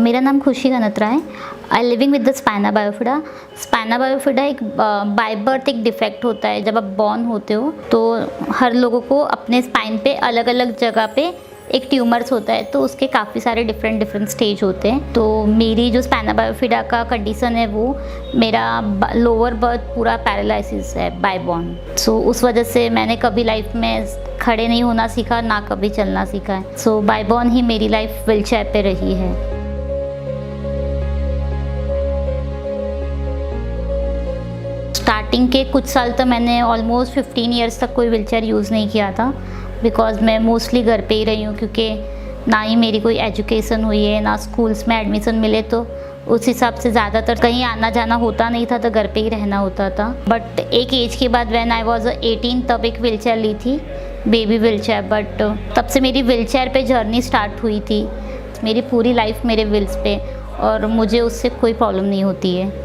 मेरा नाम खुशी गनत्रा है। I living with the spina bifida. Spina bifida एक बाय बर्थ एक डिफेक्ट होता है। जब आप बॉर्न होते हो तो हर लोगों को अपने स्पाइन पे अलग अलग जगह पे एक ट्यूमर्स होता है, तो उसके काफ़ी सारे डिफरेंट स्टेज होते हैं। तो मेरी जो स्पाइना बायोफिडा का कंडीशन है वो मेरा लोअर बर्थ पूरा पैरालिसिस है बाय बॉर्न। सो उस वजह से मैंने कभी लाइफ में खड़े नहीं होना सीखा, ना कभी चलना सीखा है। सो बाय बॉर्न ही मेरी लाइफ व्हीलचेयर पे रही है। स्टार्टिंग के कुछ साल तो मैंने ऑलमोस्ट 15 ईयर्स तक कोई व्हीलचेयर यूज़ नहीं किया था, बिकॉज़ मैं मोस्टली घर पे ही रही हूँ, क्योंकि ना ही मेरी कोई एजुकेशन हुई है, ना स्कूल्स में एडमिशन मिले, तो उस हिसाब से ज़्यादातर कहीं आना जाना होता नहीं था, तो घर पे ही रहना होता था। बट एक एज के बाद व्हेन आई वाज 18 तब एक व्हीलचेयर ली थी, बेबी व्हीलचेयर। बट तब से मेरी व्हीलचेयर पे जर्नी स्टार्ट हुई थी। मेरी पूरी लाइफ मेरे व्हील्स पे, और मुझे उससे कोई प्रॉब्लम नहीं होती है।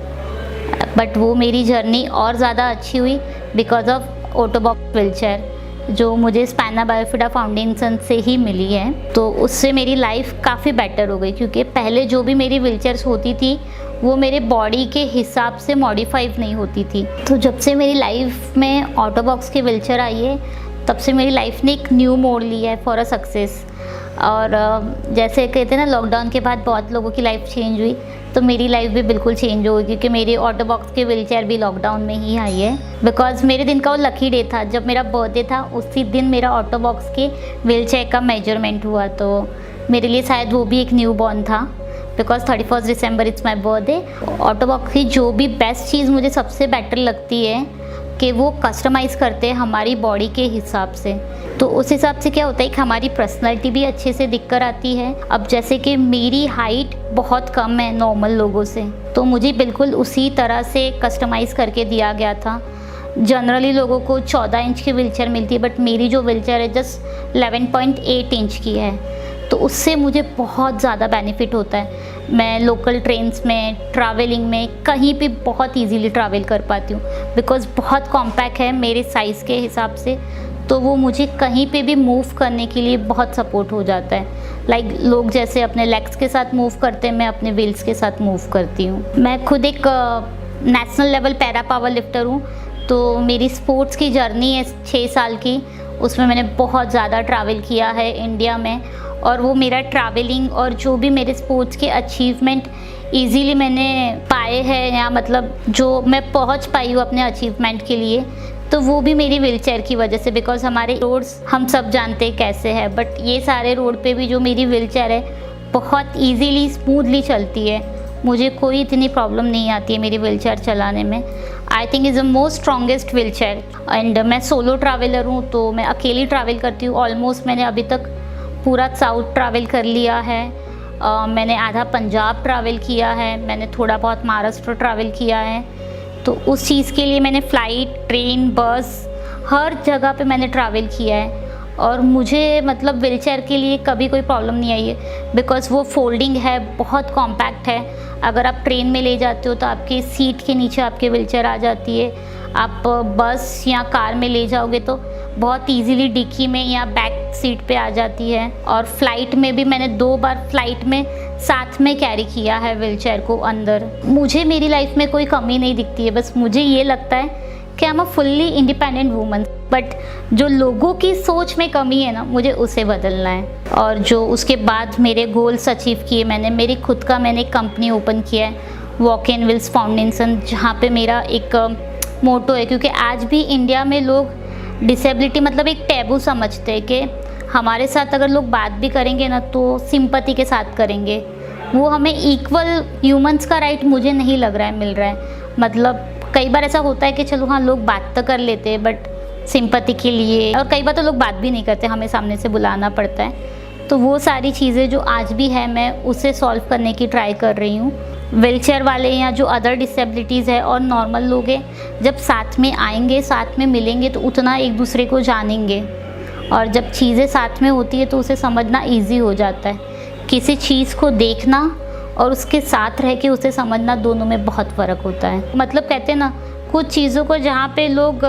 बट वो मेरी जर्नी और ज़्यादा अच्छी हुई बिकॉज ऑफ ऑटोबॉक्स व्हीलचेयर, जो मुझे स्पाइना बायोफिडा फाउंडेशन से ही मिली है। तो उससे मेरी लाइफ काफ़ी बेटर हो गई, क्योंकि पहले जो भी मेरी व्हीलचेयर्स होती थी वो मेरे बॉडी के हिसाब से मॉडिफाइड नहीं होती थी। तो जब से मेरी लाइफ में ऑटोबॉक्स की व्हीलचेयर आई है, तब से मेरी लाइफ ने एक न्यू मोड़ लिया है फॉर अ सक्सेस। और जैसे कहते हैं ना, लॉकडाउन के बाद बहुत लोगों की लाइफ चेंज हुई, तो मेरी लाइफ भी बिल्कुल चेंज हो गई, क्योंकि मेरी ऑटोबॉक्स की व्हीलचेयर भी लॉकडाउन में ही आई है। बिकॉज मेरे दिन का वो लकी डे था, जब मेरा बर्थडे था उसी दिन मेरा ऑटोबॉक्स के व्हीलचेयर का मेजरमेंट हुआ। तो मेरे लिए शायद वो भी एक न्यू बॉर्न था, because 31 December it's my birthday. ऑटोबॉक्स की जो भी बेस्ट चीज़ मुझे सबसे बेटर लगती है कि वो कस्टमाइज़ करते हैं हमारी बॉडी के हिसाब से। तो उस हिसाब से क्या होता है कि हमारी पर्सनैलिटी भी अच्छे से दिख कर आती है। अब जैसे कि मेरी हाइट बहुत कम है नॉर्मल लोगों से, तो मुझे बिल्कुल उसी तरह से कस्टमाइज़ करके दिया गया था। जनरली लोगों को 14 इंच की व्हीलचेयर मिलती है, बट मेरी जो व्हीलचेयर है जस्ट 11.8 इंच की है। तो उससे मुझे बहुत ज़्यादा बेनिफिट होता है। मैं लोकल ट्रेन्स में, ट्रैवलिंग में, कहीं भी बहुत इजीली ट्रैवल कर पाती हूँ, बिकॉज़ बहुत कॉम्पैक्ट है मेरे साइज़ के हिसाब से। तो वो मुझे कहीं पे भी मूव करने के लिए बहुत सपोर्ट हो जाता है। लाइक लोग जैसे अपने लेग्स के साथ मूव करते हैं, मैं अपने व्हील्स के साथ मूव करती हूँ। मैं खुद एक national level para power lifter हूँ। तो मेरी स्पोर्ट्स की जर्नी है 6 साल की, उसमें मैंने बहुत ज़्यादा ट्रैवल किया है इंडिया में। और वो मेरा ट्रैवलिंग और जो भी मेरे स्पोर्ट्स के अचीवमेंट इजीली मैंने पाए हैं, या मतलब जो मैं पहुंच पाई हूँ अपने अचीवमेंट के लिए, तो वो भी मेरी व्हीलचेयर की वजह से। बिकॉज हमारे रोड्स हम सब जानते हैं कैसे है, बट ये सारे रोड पे भी जो मेरी व्हीलचेयर है बहुत ईजीली स्मूथली चलती है। मुझे कोई इतनी प्रॉब्लम नहीं आती है मेरी व्हीलचेयर चलाने में। I think is the most strongest wheelchair. And मैं सोलो ट्रैवलर हूँ, तो मैं अकेली ट्रैवल करती हूँ। ऑलमोस्ट मैंने अभी तक पूरा साउथ ट्रैवल कर लिया है। मैंने आधा पंजाब ट्रैवल किया है, मैंने थोड़ा बहुत महाराष्ट्र ट्रैवल किया है। तो उस चीज़ के लिए मैंने फ़्लाइट, ट्रेन, बस, हर जगह पे मैंने ट्रैवल किया है। और मुझे मतलब व्हीलचेयर के लिए कभी कोई प्रॉब्लम नहीं आई है, बिकॉज़ वो फोल्डिंग है, बहुत कॉम्पैक्ट है। अगर आप ट्रेन में ले जाते हो तो आपकी सीट के नीचे आपके व्हीलचेयर आ जाती है। आप बस या कार में ले जाओगे तो बहुत इजीली डिक्की में या बैक सीट पे आ जाती है। और फ्लाइट में भी मैंने 2 बार फ्लाइट में साथ में कैरी किया है व्हीलचेयर को अंदर। मुझे मेरी लाइफ में कोई कमी नहीं दिखती है, बस मुझे ये लगता है कि I am a fully independent woman. But जो लोगों की सोच में कमी है ना, मुझे उसे बदलना है। और जो उसके बाद मेरे गोल्स अचीव किए मैंने, मेरी खुद का मैंने एक कंपनी ओपन किया है, वॉक इन व्हील्स फाउंडेशन, जहाँ पे मेरा एक मोटो है। क्योंकि आज भी इंडिया में लोग डिसेबिलिटी मतलब एक टैबू समझते हैं कि हमारे साथ अगर लोग बात भी करेंगे ना तो सिंपैथी के साथ करेंगे। वो हमें इक्वल ह्यूमंस का राइट मुझे नहीं लग रहा है मिल रहा है। मतलब कई बार ऐसा होता है कि चलो हाँ लोग बात तो कर लेते हैं बट सिंपैथी के लिए, और कई बार तो लोग बात भी नहीं करते, हमें सामने से बुलाना पड़ता है। तो वो सारी चीज़ें जो आज भी है, मैं उसे सॉल्व करने की ट्राई कर रही हूँ। व्हीलचेयर वाले या जो अदर डिसेबिलिटीज़ है और नॉर्मल लोग हैं, जब साथ में आएंगे, साथ में मिलेंगे, तो उतना एक दूसरे को जानेंगे। और जब चीज़ें साथ में होती है तो उसे समझना ईजी हो जाता है। किसी चीज़ को देखना और उसके साथ रह के उसे समझना, दोनों में बहुत फ़र्क होता है। मतलब कहते हैं ना, कुछ चीज़ों को जहाँ पे लोग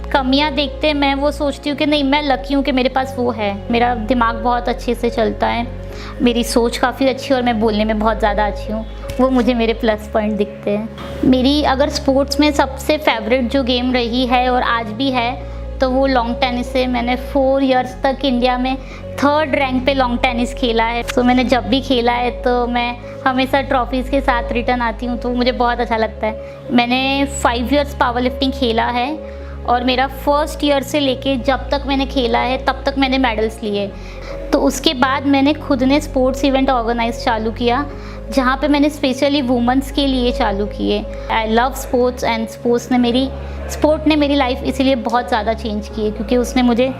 कमियां देखते मैं वो सोचती हूँ कि नहीं, मैं लकी हूँ कि मेरे पास वो है। मेरा दिमाग बहुत अच्छे से चलता है, मेरी सोच काफ़ी अच्छी है और मैं बोलने में बहुत ज़्यादा अच्छी हूँ। वो मुझे मेरे प्लस पॉइंट दिखते हैं। मेरी अगर स्पोर्ट्स में सबसे फेवरेट जो गेम रही है और आज भी है तो वो लॉन्ग टेनिस है। मैंने 4 इयर्स तक इंडिया में 3rd रैंक पे लॉन्ग टेनिस खेला है। तो मैंने जब भी खेला है तो मैं हमेशा ट्रॉफीज़ के साथ रिटर्न आती हूँ, तो मुझे बहुत अच्छा लगता है। मैंने 5 इयर्स पावर लिफ्टिंग खेला है और मेरा फर्स्ट ईयर से लेके जब तक मैंने खेला है तब तक मैंने मेडल्स लिए। तो उसके बाद मैंने खुद ने स्पोर्ट्स इवेंट ऑर्गेनाइज चालू किया, जहाँ पे मैंने स्पेशली वुमेंस के लिए चालू किए। I love sports and sport ने मेरी लाइफ इसीलिए बहुत ज़्यादा चेंज की है, क्योंकि उसने मुझे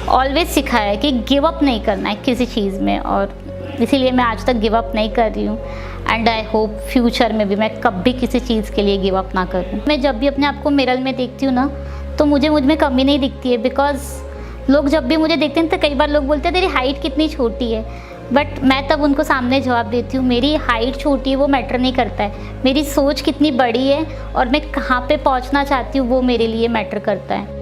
ऑलवेज सिखाया है कि गिव अप नहीं करना है किसी चीज़ में, और इसीलिए मैं आज तक गिव अप नहीं कर रही हूँ। एंड आई होप फ्यूचर में भी मैं कभी किसी चीज़ के लिए गिव अप ना करूँ। मैं जब भी अपने आप को मिरर में देखती हूँ ना, तो मुझ में कमी नहीं दिखती है। बिकॉज लोग जब भी मुझे देखते हैं तो कई बार लोग बोलते हैं तेरी हाइट कितनी छोटी है, बट मैं तब उनको सामने जवाब देती हूँ मेरी हाइट छोटी है वो मैटर नहीं करता है, मेरी सोच कितनी बड़ी है और मैं कहाँ पे पहुँचना चाहती हूँ वो मेरे लिए मैटर करता है।